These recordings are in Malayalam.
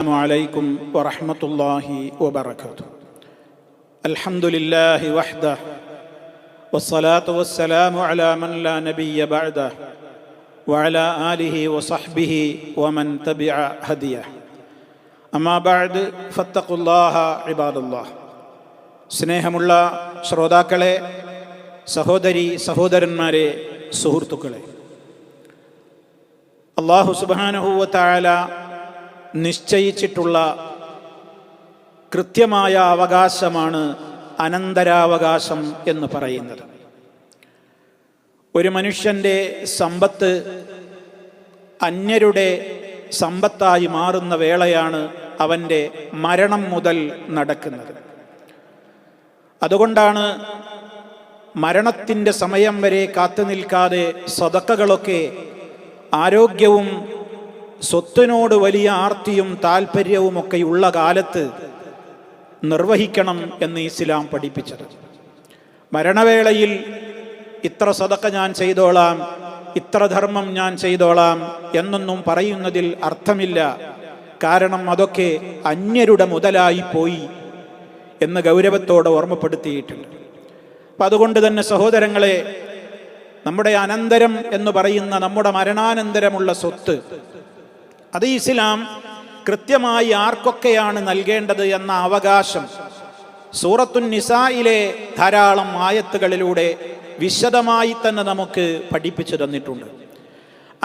السلام عليكم ورحمة الله وبركاته. الحمد لله وحده والصلاة والسلام على من لا نبي بعده وعلى آله وصحبه ومن تبع هديه. أما بعد فاتقوا الله عباد الله. സ്നേഹമുള്ള ശ്രോതാക്കളെ, സഹോദരി സഹോദരന്മാരെ, സുഹൃത്തുക്കളെ, അല്ലാഹു സുബ്ഹാനഹു വ തആല നിശ്ചയിച്ചിട്ടുള്ള കൃത്യമായ അവകാശമാണ് അനന്തരാവകാശം എന്ന് പറയുന്നത്. ഒരു മനുഷ്യൻ്റെ സമ്പത്ത് അന്യരുടെ സമ്പത്തായി മാറുന്ന വേളയാണ് അവൻ്റെ മരണം മുതൽ നടക്കുന്നത്. അതുകൊണ്ടാണ് മരണത്തിൻ്റെ സമയം വരെ കാത്തു നിൽക്കാതെ സദഖകളൊക്കെ ആരോഗ്യവും സ്വത്തിനോട് വലിയ ആർത്തിയും താല്പര്യവുമൊക്കെയുള്ള കാലത്ത് നിർവഹിക്കണം എന്ന് ഇസ്ലാം പഠിപ്പിച്ചത്. മരണവേളയിൽ ഇത്ര സദഖ ഞാൻ ചെയ്തോളാം, ഇത്ര ധർമ്മം ഞാൻ ചെയ്തോളാം എന്നൊന്നും പറയുന്നതിൽ അർത്ഥമില്ല. കാരണം അതൊക്കെ അന്യരുടെ മുതലായി പോയി എന്ന് ഗൗരവത്തോടെ ഓർമ്മപ്പെടുത്തിയിട്ടുണ്ട്. അപ്പം അതുകൊണ്ട് തന്നെ സഹോദരങ്ങളെ, നമ്മുടെ അനന്തരം എന്ന് പറയുന്ന നമ്മുടെ മരണാനന്തരമുള്ള സ്വത്ത് അത് ഇസ്ലാം കൃത്യമായി ആർക്കൊക്കെയാണ് നൽകേണ്ടത് എന്ന അവകാശം സൂറത്തുൻ നിസായിലെ ധാരാളം ആയത്തുകളിലൂടെ വിശദമായി തന്നെ നമുക്ക് പഠിപ്പിച്ചു തന്നിട്ടുണ്ട്.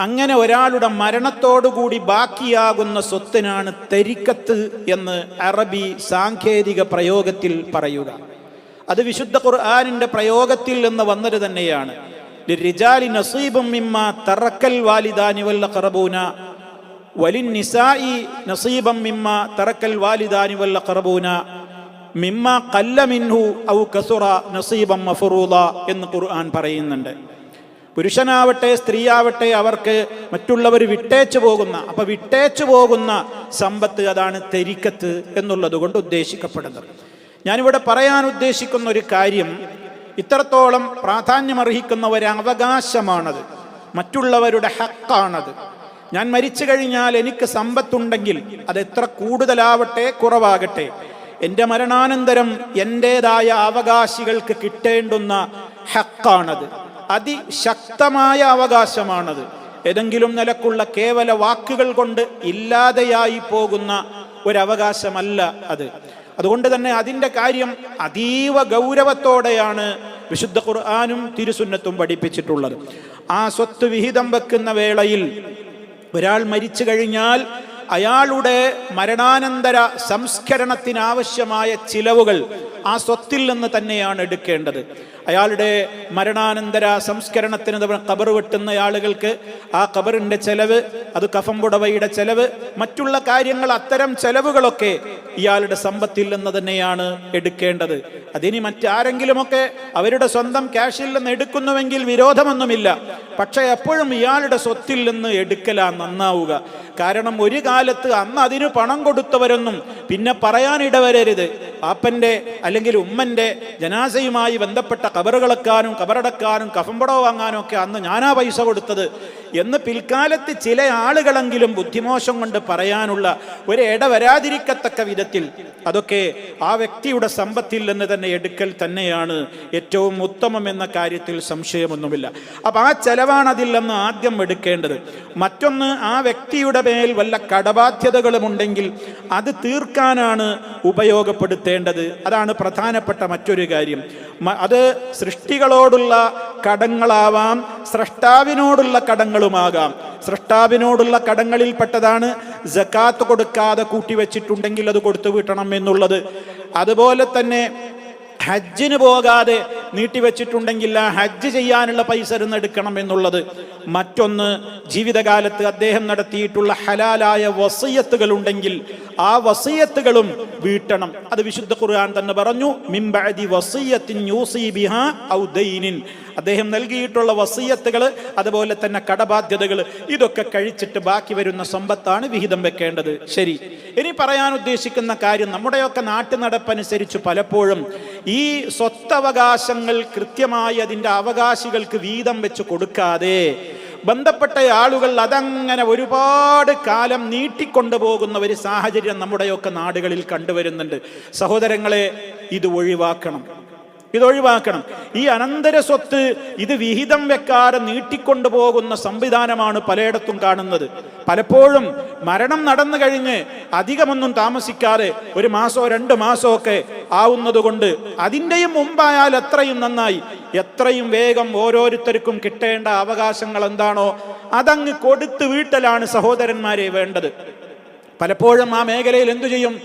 അങ്ങനെ ഒരാളുടെ മരണത്തോടുകൂടി ബാക്കിയാകുന്ന സ്വത്തിനാണ് തരിക്കത്ത് എന്ന് അറബി സാങ്കേതിക പ്രയോഗത്തിൽ പറയുക. അത് വിശുദ്ധ ഖുർആനിന്റെ പ്രയോഗത്തിൽ നിന്ന് വന്നത് തന്നെയാണ്. ലിർരിജാലി നസീബും മിമ്മാ തറക്കൽ വാലിദാനി വൽ അഖറബൂന വലിന്നിസാഇ നസീബം മിമ്മാ തറക്കൽ വാലിദാനി വൽ അഖറബൂന മിമ്മാ ഖല്ല മിൻഹു ഔ കസുറ നസീബം മഫറൂദ എന്ന് ഖുർആൻ പറയുന്നുണ്ട്. പുരുഷനാവട്ടെ സ്ത്രീയാവട്ടെ അവർക്ക് മറ്റുള്ളവർ വിട്ടേച്ചു പോകുന്ന സമ്പത്ത്, അതാണ് തരിക്കത്ത് എന്നുള്ളത് കൊണ്ട് ഉദ്ദേശിക്കപ്പെടുന്നത്. ഞാനിവിടെ പറയാൻ ഉദ്ദേശിക്കുന്ന ഒരു കാര്യം, ഇത്രത്തോളം പ്രാധാന്യമർഹിക്കുന്ന ഒരു അവകാശമാണത്, മറ്റുള്ളവരുടെ ഹക്കാണത്. ഞാൻ മരിച്ചു കഴിഞ്ഞാൽ എനിക്ക് സമ്പത്തുണ്ടെങ്കിൽ അത് എത്ര കൂടുതലാവട്ടെ കുറവാകട്ടെ, എൻ്റെ മരണാനന്തരം എൻ്റേതായ അവകാശികൾക്ക് കിട്ടേണ്ടുന്ന ഹക്കാണത്. അതിശക്തമായ അവകാശമാണത്. ഏതെങ്കിലും നിലക്കുള്ള കേവല വാക്കുകൾ കൊണ്ട് ഇല്ലാതെയായി പോകുന്ന ഒരവകാശമല്ല അത്. അതുകൊണ്ട് തന്നെ അതിൻ്റെ കാര്യം അതീവ ഗൗരവത്തോടെയാണ് വിശുദ്ധ ഖുർആനും തിരുസുന്നത്തും പഠിപ്പിച്ചിട്ടുള്ളത്. ആ സ്വത്ത് വിഹിതം വെക്കുന്ന വേളയിൽ ഒരാൾ മരിച്ചു കഴിഞ്ഞാൽ അയാളുടെ മരണാനന്തര സംസ്കരണത്തിനാവശ്യമായ ചിലവുകൾ ആ സ്വത്തിൽ നിന്ന് തന്നെയാണ് എടുക്കേണ്ടത്. അയാളുടെ മരണാനന്തര സംസ്കരണത്തിന് ഖബർ വെട്ടുന്ന ആളുകൾക്ക് ആ ഖബറിൻ്റെ ചെലവ്, അത് കഫൻ പുടവയുടെ ചെലവ്, മറ്റുള്ള കാര്യങ്ങൾ, അത്തരം ചെലവുകളൊക്കെ ഇയാളുടെ സമ്പത്തിൽ നിന്ന് തന്നെയാണ് എടുക്കേണ്ടത്. അതിനി മറ്റാരെങ്കിലുമൊക്കെ അവരുടെ സ്വന്തം ക്യാഷിൽ നിന്ന് എടുക്കുന്നുവെങ്കിൽ വിരോധമൊന്നുമില്ല. പക്ഷെ എപ്പോഴും ഇയാളുടെ സ്വത്തിൽ നിന്ന് എടുക്കലാണ് നന്നാവുക. കാരണം ഒരു കാലത്ത് അന്ന് അതിന് പണം കൊടുത്തവരൊന്നും പിന്നെ പറയാനിടവരരുത്, പാപ്പൻ്റെ അല്ലെങ്കിൽ ഉമ്മൻ്റെ ജനാസയുമായി ബന്ധപ്പെട്ട ഖബറുകളെക്കാനും ഖബറടക്കാനും കഫമ്പടോ വാങ്ങാനും ഒക്കെ അന്ന് ഞാനാ പൈസ കൊടുത്തത് എന്ന് പിൽക്കാലത്ത് ചില ആളുകളെങ്കിലും ബുദ്ധിമോശം കൊണ്ട് പറയാനുള്ള ഒരു ഇടവരാതിരിക്കത്തക്ക വിധത്തിൽ അതൊക്കെ ആ വ്യക്തിയുടെ സമ്പത്തിൽ നിന്ന് തന്നെ എടുക്കൽ തന്നെയാണ് ഏറ്റവും ഉത്തമം എന്ന കാര്യത്തിൽ സംശയമൊന്നുമില്ല. അപ്പം ആ ചെലവാണ് അതിൽ നിന്ന് ആദ്യം എടുക്കേണ്ടത്. മറ്റൊന്ന്, ആ വ്യക്തിയുടെ മേൽ വല്ല കടബാധ്യതകളുമുണ്ടെങ്കിൽ അത് തീർക്കാനാണ് ഉപയോഗപ്പെടുത്തേണ്ടത്. അതാണ് പ്രധാനപ്പെട്ട മറ്റൊരു കാര്യം. അത് സൃഷ്ടികളോടുള്ള കടങ്ങളാവാം, സ്രഷ്ടാവിനോടുള്ള കടങ്ങളുമാകാം. സ്രഷ്ടാവിനോടുള്ള കടങ്ങളിൽപ്പെട്ടതാണ് സകാത്ത് കൊടുക്കാതെ കൂട്ടിവെച്ചിട്ടുണ്ടെങ്കിൽ അത് കൊടുത്തു വീട്ടണം എന്നുള്ളത്. അതുപോലെ തന്നെ ഹജ്ജിന് പോകാതെ നീട്ടിവെച്ചിട്ടുണ്ടെങ്കിൽ ആ ഹജ്ജ് ചെയ്യാനുള്ള പൈസ എടുക്കണം എന്നുള്ളത്. മറ്റൊന്ന്, ജീവിതകാലത്ത് അദ്ദേഹം നടത്തിയിട്ടുള്ള ഹലാലായ വസിയത്തുകൾ ഉണ്ടെങ്കിൽ ആ വസിയത്തുകളും വീട്ടണം. അത് വിശുദ്ധ ഖുർആൻ തന്നെ പറഞ്ഞു, മിൻ ബഅദി വസിയത്തിൻ യൂസി ബിഹാ ഔ ദൈനിൻ. അദ്ദേഹം നൽകിയിട്ടുള്ള വസിയത്തുകൾ, അതുപോലെ തന്നെ കടബാധ്യതകൾ, ഇതൊക്കെ കഴിച്ചിട്ട് ബാക്കി വരുന്ന സമ്പത്താണ് വിഹിതം വെക്കേണ്ടത്. ശരി, ഇനി പറയാൻ ഉദ്ദേശിക്കുന്ന കാര്യം, നമ്മുടെയൊക്കെ നാട്ടു നടപ്പനുസരിച്ച് പലപ്പോഴും ഈ സ്വത്തവകാശങ്ങൾ കൃത്യമായി അതിൻ്റെ അവകാശികൾക്ക് വീതം വെച്ച് കൊടുക്കാതെ ബന്ധപ്പെട്ട ആളുകൾ അതങ്ങനെ ഒരുപാട് കാലം നീട്ടിക്കൊണ്ടുപോകുന്ന ഒരു സാഹചര്യം നമ്മുടെയൊക്കെ നാടുകളിൽ കണ്ടുവരുന്നുണ്ട്. സഹോദരങ്ങളെ, ഇത് ഒഴിവാക്കണം. ഈ അനന്തര സ്വത്ത് ഇത് വിഹിതം വെക്കാതെ നീട്ടിക്കൊണ്ടുപോകുന്ന സംവിധാനമാണ് പലയിടത്തും കാണുന്നത്. പലപ്പോഴും മരണം നടന്നു കഴിഞ്ഞ് അധികമൊന്നും താമസിക്കാതെ 1 മാസമോ 2 മാസമോ ഒക്കെ ആവുന്നത് കൊണ്ട് അതിൻ്റെയും മുമ്പായാൽ എത്രയും നന്നായി. എത്രയും വേഗം ഓരോരുത്തർക്കും കിട്ടേണ്ട അവകാശങ്ങൾ എന്താണോ അതങ്ങ് കൊടുത്തു വീട്ടലാണ് സഹോദരന്മാരെ വേണ്ടത്. പലപ്പോഴും ആ മേഖലയിൽ എന്തു ചെയ്യും?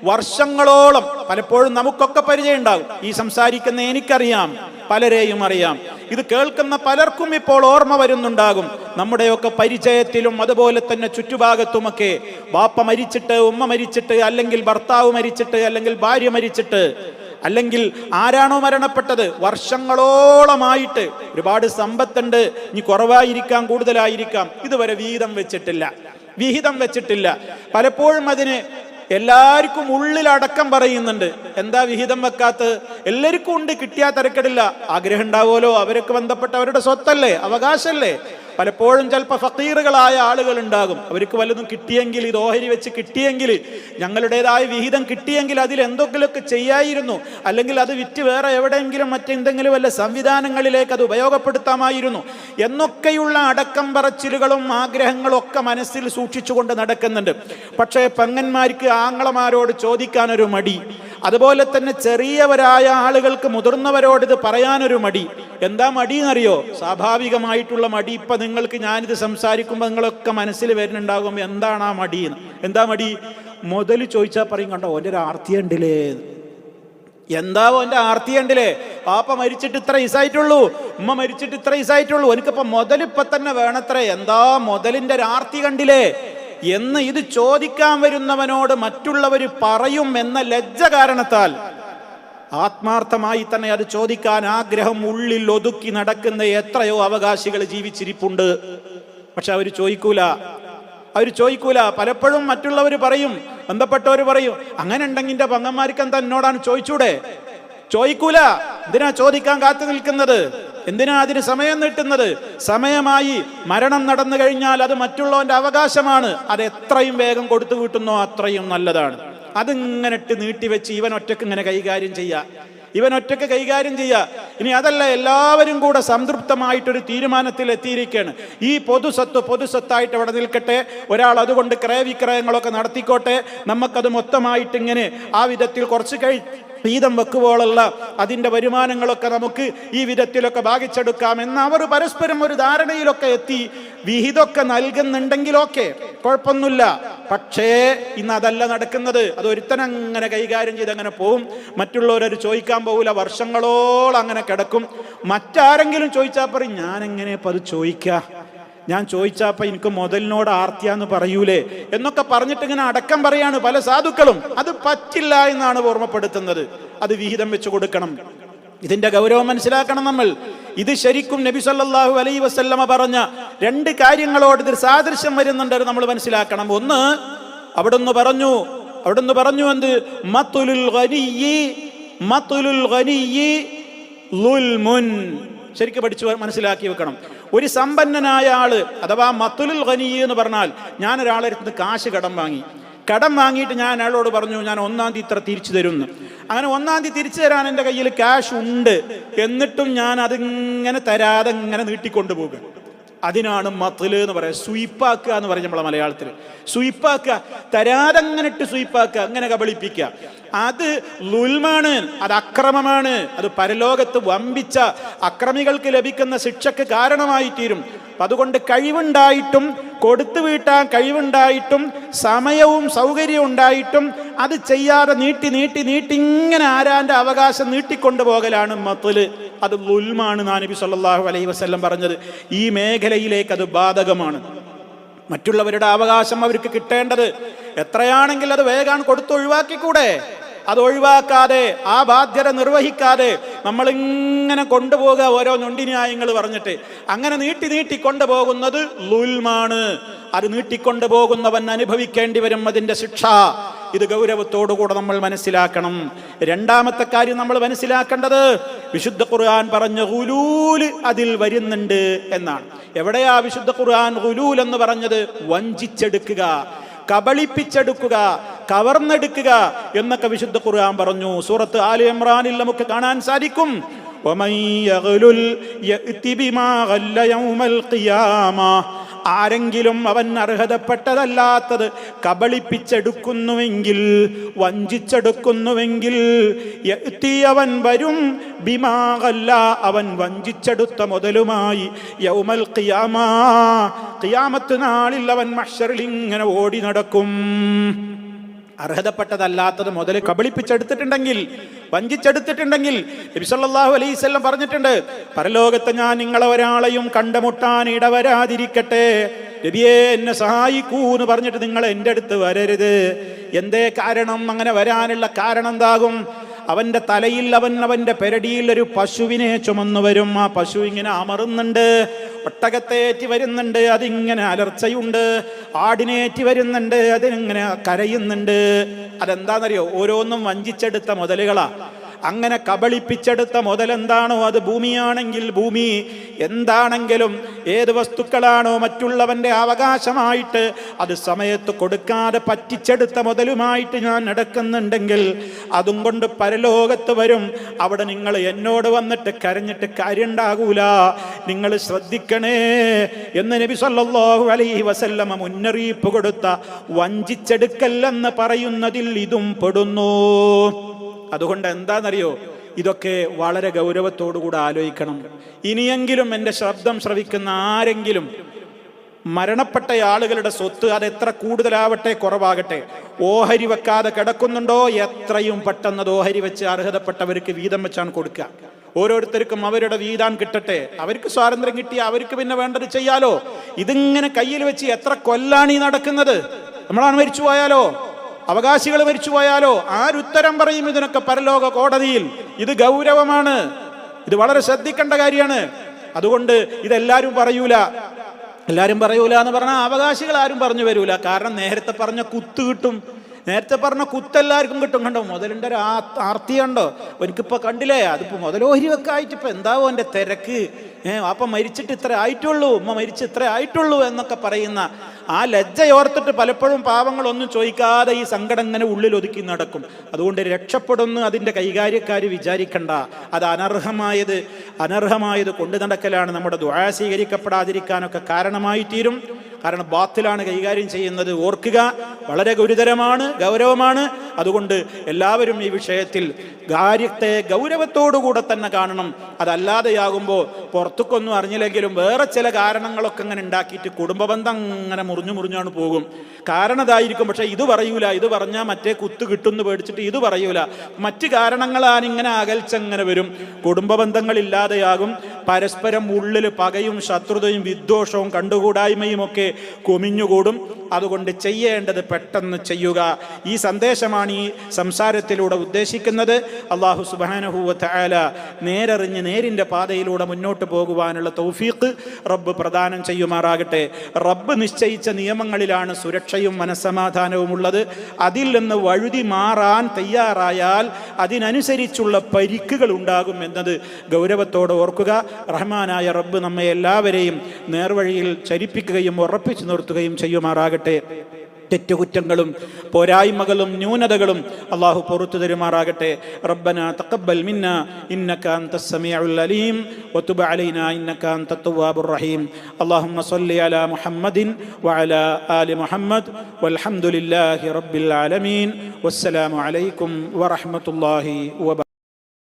വർഷങ്ങളോളം, പലപ്പോഴും നമുക്കൊക്കെ പരിചയം ഉണ്ടാകും. ഈ സംസാരിക്കുന്ന എനിക്കറിയാം, പലരെയും അറിയാം. ഇത് കേൾക്കുന്ന പലർക്കും ഇപ്പോൾ ഓർമ്മ വരുന്നുണ്ടാകും. നമ്മുടെയൊക്കെ പരിചയത്തിലും അതുപോലെ തന്നെ ചുറ്റുഭാഗത്തുമൊക്കെ ബാപ്പ മരിച്ചിട്ട്, ഉമ്മ മരിച്ചിട്ട്, അല്ലെങ്കിൽ ഭർത്താവ് മരിച്ചിട്ട്, അല്ലെങ്കിൽ ഭാര്യ മരിച്ചിട്ട്, അല്ലെങ്കിൽ ആരാണോ മരണപ്പെട്ടത് വർഷങ്ങളോളമായിട്ട് ഒരുപാട് സമ്പത്തുണ്ട്, ഇനി കുറവായിരിക്കാം കൂടുതലായിരിക്കാം, ഇതുവരെ വിഹിതം വെച്ചിട്ടില്ല. പലപ്പോഴും അതിന് എല്ലാവർക്കും ഉള്ളിലടക്കം പറയുന്നുണ്ട്, എന്താ വിഹിതം വെക്കാത്തത്? എല്ലാവർക്കും ഉണ്ട്, കിട്ടിയാൽ തിരക്കിടില്ല. ആഗ്രഹം ഉണ്ടാവുമല്ലോ, അവർക്ക് ബന്ധപ്പെട്ട അവരുടെ സ്വത്തല്ലേ, അവകാശമല്ലേ. പലപ്പോഴും ചിലപ്പോൾ ഫക്കീറുകളായ ആളുകൾ ഉണ്ടാകും, അവർക്ക് വല്ലതും കിട്ടിയെങ്കിൽ, ഇത് ഓഹരി വെച്ച് കിട്ടിയെങ്കിൽ, ഞങ്ങളുടേതായ വിഹിതം കിട്ടിയെങ്കിൽ അതിൽ എന്തെങ്കിലുമൊക്കെ ചെയ്യായിരുന്നു, അല്ലെങ്കിൽ അത് വിറ്റ് വേറെ എവിടെയെങ്കിലും മറ്റെന്തെങ്കിലും വല്ല സംവിധാനങ്ങളിലേക്ക് അത് ഉപയോഗപ്പെടുത്താമായിരുന്നു എന്നൊക്കെയുള്ള അടക്കം പറച്ചിലുകളും ആഗ്രഹങ്ങളും ഒക്കെ മനസ്സിൽ സൂക്ഷിച്ചുകൊണ്ട് നടക്കുന്നുണ്ട്. പക്ഷേ പെങ്ങന്മാർക്ക് ആങ്ങളമാരോട് ചോദിക്കാനൊരു മടി, അതുപോലെ തന്നെ ചെറിയവരായ ആളുകൾക്ക് മുതിർന്നവരോട് ഇത് പറയാനൊരു മടി. എന്താ മടി എന്നറിയോ? സ്വാഭാവികമായിട്ടുള്ള മടി. ഇപ്പൊ നിങ്ങൾക്ക് ഞാനിത് സംസാരിക്കുമ്പോൾ നിങ്ങളൊക്കെ മനസ്സിൽ വരുന്നുണ്ടാകും, എന്താണ് ആ മടി? എന്താ മടി? മുതൽ ചോദിച്ചാൽ പറയും, കണ്ടോ ഓൻ്റെ ഒരു ആർത്തിയുണ്ടില്ലേ, എന്താ ഓൻ്റെ ആർത്തിയുണ്ടില്ലേ, പാപ്പ മരിച്ചിട്ട് ഇത്ര ഈസായിട്ടുള്ളൂ, ഉമ്മ മരിച്ചിട്ട് ഇത്ര ഈസായിട്ടുള്ളൂ, എനിക്കിപ്പോ മുതലിപ്പൊ തന്നെ വേണത്രേ, എന്താ മുതലിന്റെ ഒരു ആർത്തി കണ്ടില്ലേ എന്ന് ഇത് ചോദിക്കാൻ വരുന്നവനോട് മറ്റുള്ളവർ പറയും എന്ന ലജ്ജ കാരണത്താൽ ആത്മാർത്ഥമായി തന്നെ അത് ചോദിക്കാൻ ആഗ്രഹം ഉള്ളിൽ ഒതുക്കി നടക്കുന്ന എത്രയോ അവകാശികൾ ജീവിച്ചിരിപ്പുണ്ട്. പക്ഷെ അവർ ചോദിക്കൂല. പലപ്പോഴും മറ്റുള്ളവർ പറയും, ബന്ധപ്പെട്ടവർ പറയും, അങ്ങനെ ഉണ്ടെങ്കിൽ എൻ്റെ പങ്ങന്മാർക്ക് എന്താ എന്നോടാണ് ചോദിച്ചൂടെ? ചോദിക്കൂല. എന്തിനാ ചോദിക്കാൻ കാത്തു നിൽക്കുന്നത്? എന്തിനാ അതിന് സമയം നീട്ടുന്നത്? സമയമായി മരണം നടന്നു കഴിഞ്ഞാൽ അത് മറ്റുള്ളവന്റെ അവകാശമാണ്. അത് എത്രയും വേഗം കൊടുത്തു വീട്ടുന്നോ അത്രയും നല്ലതാണ്. അതിങ്ങനെ ഇട്ട് നീട്ടിവെച്ച് ഇവൻ ഒറ്റക്ക് ഇങ്ങനെ കൈകാര്യം ചെയ്യുക. ഇനി അതല്ല, എല്ലാവരും കൂടെ സംതൃപ്തമായിട്ടൊരു തീരുമാനത്തിൽ എത്തിയിരിക്കുകയാണ്. ഈ പൊതുസ്വത്തായിട്ട് അവിടെ നിൽക്കട്ടെ, ഒരാൾ അതുകൊണ്ട് ക്രയവിക്രയങ്ങളൊക്കെ നടത്തിക്കോട്ടെ, നമുക്കത് മൊത്തമായിട്ട് ഇങ്ങനെ ആ വിധത്തിൽ കുറച്ച് വീതം വെക്കുമ്പോഴുള്ള അതിൻ്റെ വരുമാനങ്ങളൊക്കെ നമുക്ക് ഈ വിധത്തിലൊക്കെ ഭാഗിച്ചെടുക്കാം എന്ന് അവർ പരസ്പരം ഒരു ധാരണയിലൊക്കെ എത്തി വിഹിതമൊക്കെ നൽകുന്നുണ്ടെങ്കിലൊക്കെ കുഴപ്പമൊന്നുമില്ല. പക്ഷേ ഇന്ന് അതല്ല നടക്കുന്നത്. അത് ഒരുത്തനങ്ങനെ കൈകാര്യം ചെയ്ത് അങ്ങനെ പോവും. മറ്റുള്ളവരത് ചോദിക്കാൻ പോകില്ല, വർഷങ്ങളോളം അങ്ങനെ കിടക്കും. മറ്റാരെങ്കിലും ചോദിച്ചാൽ പറയും, ഞാൻ എങ്ങനെ ഇപ്പം അത് ചോദിക്കുക, ഞാൻ ചോദിച്ചപ്പോൾ എനിക്ക് മുതലിനോട് ആർത്തിയാന്ന് പറയൂലേ എന്നൊക്കെ പറഞ്ഞിട്ട് ഇങ്ങനെ അടക്കം പറയാണ് പല സാധുക്കളും. അത് പറ്റില്ല എന്നാണ് ഓർമ്മപ്പെടുത്തുന്നത്. അത് വിഹിതം വെച്ച് കൊടുക്കണം. ഇതിന്റെ ഗൗരവം മനസ്സിലാക്കണം നമ്മൾ. ഇത് ശരിക്കും നബി സല്ലല്ലാഹു അലൈഹി വസല്ലമ പറഞ്ഞ 2 കാര്യങ്ങളോട് ഇതിൽ സാദൃശ്യം വരുന്നുണ്ട്, നമ്മൾ മനസ്സിലാക്കണം. ഒന്ന്, അവിടുന്ന് പറഞ്ഞു എന്ത്? മത്തുലുൽ ഗനിയ്യി ളുൽമുൻ. ശരിക്കും പഠിച്ചു മനസ്സിലാക്കി വെക്കണം. ഒരു സമ്പന്നനായ ആള്, അഥവാ മത്തുലുൽ ഗനിയ്യ് എന്ന് പറഞ്ഞാൽ, ഞാൻ ഒരാളെ അടുത്ത് കാശ് കടം വാങ്ങിയിട്ട് ഞാൻ അയാളോട് പറഞ്ഞു, ഞാൻ 1-ാം തീയതി ഇത്ര തിരിച്ചു തരുമെന്ന്. അങ്ങനെ 1-ാം തീയതി തിരിച്ചു തരാൻ എൻ്റെ കയ്യിൽ ക്യാഷ് ഉണ്ട്, എന്നിട്ടും ഞാൻ അതിങ്ങനെ തരാതെ ഇങ്ങനെ നീട്ടിക്കൊണ്ടുപോകുക. അതിനാണ് മത്തുല് എന്ന് പറയുക. സ്വീപ്പാക്കുക എന്ന് പറയും നമ്മളെ മലയാളത്തിൽ. സ്വീപ്പാക്കുക, തരാതെ അങ്ങനെ ഇട്ട് സ്വീപ്പാക്കുക, അങ്ങനെ കബളിപ്പിക്കുക. അത് ളുൽമാണ്, അത് അക്രമമാണ്. അത് പരലോകത്ത് വമ്പിച്ച അക്രമികൾക്ക് ലഭിക്കുന്ന ശിക്ഷക്ക് കാരണമായി തീരും. അതുകൊണ്ട് കഴിവുണ്ടായിട്ടും കൊടുത്തു വീട്ടാൻ കഴിവുണ്ടായിട്ടും സമയവും സൗകര്യവും ഉണ്ടായിട്ടും അത് ചെയ്യാതെ നീട്ടി ഇങ്ങനെ ആരാന്റെ അവകാശം നീട്ടിക്കൊണ്ടുപോകലാണ് മത്തുല്. അത് ളുൽമാണ് നബി സല്ലല്ലാഹു അലൈഹി വസല്ലം പറഞ്ഞത്. ഈ മേഖലയിലേക്ക് അത് ബാധകമാണ്. മറ്റുള്ളവരുടെ അവകാശം അവർക്ക് കിട്ടേണ്ടത് എത്രയാണെങ്കിൽ അത് വേഗം കൊടുത്തൊഴിവാക്കിക്കൂടെ? അത് ഒഴിവാക്കാതെ, ആ ബാധ്യത നിർവഹിക്കാതെ നമ്മളിങ്ങനെ കൊണ്ടുപോകുക, ഓരോ ഞൊണ്ടിന്യായങ്ങൾ പറഞ്ഞിട്ട് അങ്ങനെ നീട്ടി കൊണ്ടുപോകുന്നത് ളുൽമാണ്. അത് നീട്ടിക്കൊണ്ടുപോകുന്നവൻ അനുഭവിക്കേണ്ടി വരും അതിന്റെ ശിക്ഷ. ഇത് ഗൗരവത്തോടുകൂടെ നമ്മൾ മനസ്സിലാക്കണം. രണ്ടാമത്തെ കാര്യം നമ്മൾ മനസ്സിലാക്കേണ്ടത്, വിശുദ്ധ ഖുർആൻ പറഞ്ഞ ഗുലൂൽ അതിൽ വരുന്നുണ്ട് എന്നാണ്. എവിടെയാ വിശുദ്ധ ഖുർആൻ ഗുലൂൽ എന്ന് പറഞ്ഞത്? വഞ്ചിച്ചെടുക്കുക, കബളിപ്പിച്ചെടുക്കുക, കവർന്നെടുക്കുക എന്നൊക്കെ വിശുദ്ധ ഖുർആൻ പറഞ്ഞു. സൂറത്ത് ആലി ഇമ്രാനിൽ നമുക്ക് കാണാൻ സാധിക്കും, വമൻ യഗ്ലുൽ യഅതി ബിമാ ഗല്ല യൗമൽ ഖിയാമ. ആരെങ്കിലും അവൻ അർഹതപ്പെട്ടതല്ലാത്തത് കബളിപ്പിച്ചെടുക്കുന്നുവെങ്കിൽ, വഞ്ചിച്ചെടുക്കുന്നുവെങ്കിൽ, യഅതി അവൻ വരും, ബിമാ ഗല്ല അവൻ വഞ്ചിച്ചെടുത്ത മുതലുമായി, യൗമൽ ഖിയാമ ഖിയാമത്ത് നാളിൽ അവൻ മഹ്ശറിൽ ഇങ്ങനെ ഓടി നടക്കും. അർഹതപ്പെട്ടതല്ലാത്തത് മുതൽ കബളിപ്പിച്ചെടുത്തിട്ടുണ്ടെങ്കിൽ, വഞ്ചിച്ചെടുത്തിട്ടുണ്ടെങ്കിൽ, നബി സല്ലല്ലാഹു അലൈഹി വസല്ലം പറഞ്ഞിട്ടുണ്ട്, പരലോകത്ത് ഞാൻ നിങ്ങളെ ഒരാളെയും കണ്ടുമുട്ടാൻ ഇടവരാതിരിക്കട്ടെ, നബിയേ എന്നെ സഹായിക്കൂ എന്ന് പറഞ്ഞിട്ട് നിങ്ങൾ എൻ്റെ അടുത്ത് വരരുത്. എന്തേ കാരണം? അങ്ങനെ വരാനുള്ള കാരണം എന്താകും? അവന്റെ തലയിൽ അവന്റെ പെരടിയിൽ ഒരു പശുവിനെ ചുമന്നു വരും. ആ പശു ഇങ്ങനെ അമറുന്നുണ്ട്, ഒട്ടകത്തേറ്റി വരുന്നുണ്ട്, അതിങ്ങനെ അലർച്ചയുണ്ട്, ആടിനേറ്റി വരുന്നുണ്ട്, അതിനിങ്ങനെ കരയുന്നുണ്ട്. അതെന്താണെന്നറിയോ? ഓരോന്നും വഞ്ചിച്ചെടുത്ത മുതലുകളാ. അങ്ങനെ കബളിപ്പിച്ചെടുത്ത മുതലെന്താണോ അത് ഭൂമിയാണെങ്കിൽ ഭൂമി, എന്താണെങ്കിലും ഏത് വസ്തുക്കളാണോ മറ്റുള്ളവന്റെ അവകാശമായിട്ട് അത് സമയത്ത് കൊടുക്കാതെ പറ്റിച്ചെടുത്ത മുതലുമായിട്ട് ഞാൻ നടക്കുന്നുണ്ടെങ്കിൽ അതും കൊണ്ട് പരലോകത്ത് വരും. അവിടെ നിങ്ങൾ എന്നോട് വന്നിട്ട് കരഞ്ഞിട്ട് കാര്യമുണ്ടാകൂല, നിങ്ങൾ ശ്രദ്ധിക്കണേ എന്ന് നബി സല്ലല്ലാഹു അലൈഹി വസല്ലമ മുന്നറിയിപ്പ് കൊടുത്ത വഞ്ചിച്ചെടുക്കല്ലെന്ന് പറയുന്നതിൽ ഇതും പെടുന്നു. അതുകൊണ്ട് എന്താണെന്നറിയോ? ഇതൊക്കെ വളരെ ഗൗരവത്തോടുകൂടെ ആലോചിക്കണം. ഇനിയെങ്കിലും എൻ്റെ ശബ്ദം ശ്രവിക്കുന്ന ആരെങ്കിലും മരണപ്പെട്ട ആളുകളുടെ സ്വത്ത് അത് എത്ര കൂടുതലാവട്ടെ കുറവാകട്ടെ ഓഹരി വെക്കാതെ കിടക്കുന്നുണ്ടോ, എത്രയും പെട്ടെന്ന് ഓഹരി വെച്ച് അർഹതപ്പെട്ടവർക്ക് വീതം വെച്ചാണ് കൊടുക്കുക. ഓരോരുത്തർക്കും അവരുടെ വീതാൻ കിട്ടട്ടെ. അവർക്ക് സ്വാതന്ത്ര്യം കിട്ടിയ അവർക്ക് പിന്നെ വേണ്ടത് ചെയ്യാലോ. ഇതിങ്ങനെ കയ്യിൽ വെച്ച് എത്ര കൊല്ലാണ് ഈ നടക്കുന്നത്? നമ്മളാണ് മരിച്ചു പോയാലോ, അവകാശികൾ മരിച്ചു പോയാലോ, ആരുത്തരം പറയും ഇതിനൊക്കെ പരലോക കോടതിയിൽ? ഇത് ഗൗരവമാണ്, ഇത് വളരെ ശ്രദ്ധിക്കേണ്ട കാര്യമാണ്. അതുകൊണ്ട് ഇതെല്ലാവരും പറയൂല, എല്ലാവരും പറയൂല എന്ന് പറഞ്ഞാൽ അവകാശികൾ ആരും പറഞ്ഞു വരൂല. കാരണം നേരത്തെ പറഞ്ഞ കുത്ത് കിട്ടും, നേരത്തെ പറഞ്ഞ കുത്തെല്ലാവർക്കും കിട്ടും. കണ്ടോ മുതലിൻ്റെ ഒരു ആർത്തി കണ്ടോ? എനിക്കിപ്പോൾ കണ്ടില്ലേ, അതിപ്പോൾ മുതലോഹരി വെക്കെ ആയിട്ട് ഇപ്പം എന്താവോ എൻ്റെ തിരക്ക്, അപ്പം മരിച്ചിട്ട് ഇത്ര ആയിട്ടുള്ളൂ, ഉമ്മ മരിച്ച് ഇത്ര ആയിട്ടുള്ളൂ എന്നൊക്കെ പറയുന്ന ആ ലജ്ജയോർത്തിട്ട് പലപ്പോഴും പാവങ്ങളൊന്നും ചോദിക്കാതെ ഈ സങ്കടം ഇങ്ങനെ ഉള്ളിൽ ഒതുക്കി നടക്കും. അതുകൊണ്ട് രക്ഷപ്പെടുന്നു അതിൻ്റെ കൈകാര്യക്കാർ വിചാരിക്കണ്ട. അത് അനർഹമായത് കൊണ്ടു നടക്കലാണ് നമ്മുടെ ദുആ സ്വീകരിക്കപ്പെടാതിരിക്കാനൊക്കെ കാരണമായി തീരും. കാരണം ബാത്തിലാണ് കൈകാര്യം ചെയ്യുന്നത്. ഓർക്കുക, വളരെ ഗുരുതരമാണ്, ഗൗരവമാണ്. അതുകൊണ്ട് എല്ലാവരും ഈ വിഷയത്തിൽ കാര്യത്തെ ഗൗരവത്തോടുകൂടെ തന്നെ കാണണം. അതല്ലാതെയാകുമ്പോൾ പുറത്തേക്കൊന്നും അറിഞ്ഞില്ലെങ്കിലും വേറെ ചില കാരണങ്ങളൊക്കെ അങ്ങനെ ഉണ്ടാക്കിയിട്ട് കുടുംബബന്ധം അങ്ങനെ മുറിഞ്ഞാണ് പോകും. കാരണം അതായിരിക്കും, പക്ഷെ ഇത് പറയൂല. ഇത് പറഞ്ഞാൽ മറ്റേ കുത്ത് കിട്ടുമെന്ന് പേടിച്ചിട്ട് ഇത് പറയൂല. മറ്റ് കാരണങ്ങളാണ് ഇങ്ങനെ അകൽച്ചങ്ങനെ വരും. കുടുംബബന്ധങ്ങളില്ലാതെയാകും. പരസ്പരം ഉള്ളിൽ പകയും ശത്രുതയും വിദ്വേഷവും കണ്ടുകൂടായ്മയും ഒക്കെ കുമിഞ്ഞുകൂടും. അതുകൊണ്ട് ചെയ്യേണ്ടത് പെട്ടെന്ന് ചെയ്യുക. ഈ സന്ദേശമാണ് ഈ സംസാരത്തിലൂടെ ഉദ്ദേശിക്കുന്നത്. അല്ലാഹു സുബ്ഹാനഹു വ തആല നേരറിഞ്ഞ് നേരിൻ്റെ പാതയിലൂടെ മുന്നോട്ട് പോകുവാനുള്ള തൗഫീഖ് റബ്ബ് പ്രദാനം ചെയ്യുമാറാകട്ടെ. റബ്ബ് നിശ്ചയിച്ച നിയമങ്ങളിലാണ് സുരക്ഷയും മനസ്സമാധാനവും ഉള്ളത്. അതിൽ നിന്ന് വഴുതി മാറാൻ തയ്യാറായാൽ അതിനനുസരിച്ചുള്ള പരിക്കുകൾ ഉണ്ടാകും എന്നത് ഗൗരവത്തോടെ ഓർക്കുക. റഹ്മാനായ റബ്ബ് നമ്മെ എല്ലാവരെയും നേർവഴിയിൽ ചരിപ്പിക്കുകയും ഉറപ്പിച്ചു നിർത്തുകയും ചെയ്യുമാറാകട്ടെ. തെറ്റുകുറ്റങ്ങളും പോരായ്മകളും ന്യൂനതകളും അല്ലാഹു പുറത്തു തരുമാറാകട്ടെ. റബ്ബനാ തഖബ്ബൽ മിന്നാ ഇന്നക അൻതസ് സമീഉൽ അലീം വതുബ് അലൈനാ ഇന്നക അൻതത് തവ്വാബുർ റഹീം. അല്ലാഹുമ്മ സ്വല്ലി അലാ മുഹമ്മദിൻ വഅലാ ആലി മുഹമ്മദ് വൽഹംദുലില്ലാഹി റബ്ബിൽ ആലമീൻ. വസ്സലാമു അലൈക്കും വറഹ്മത്തുള്ളാഹി വബറകാതുഹു.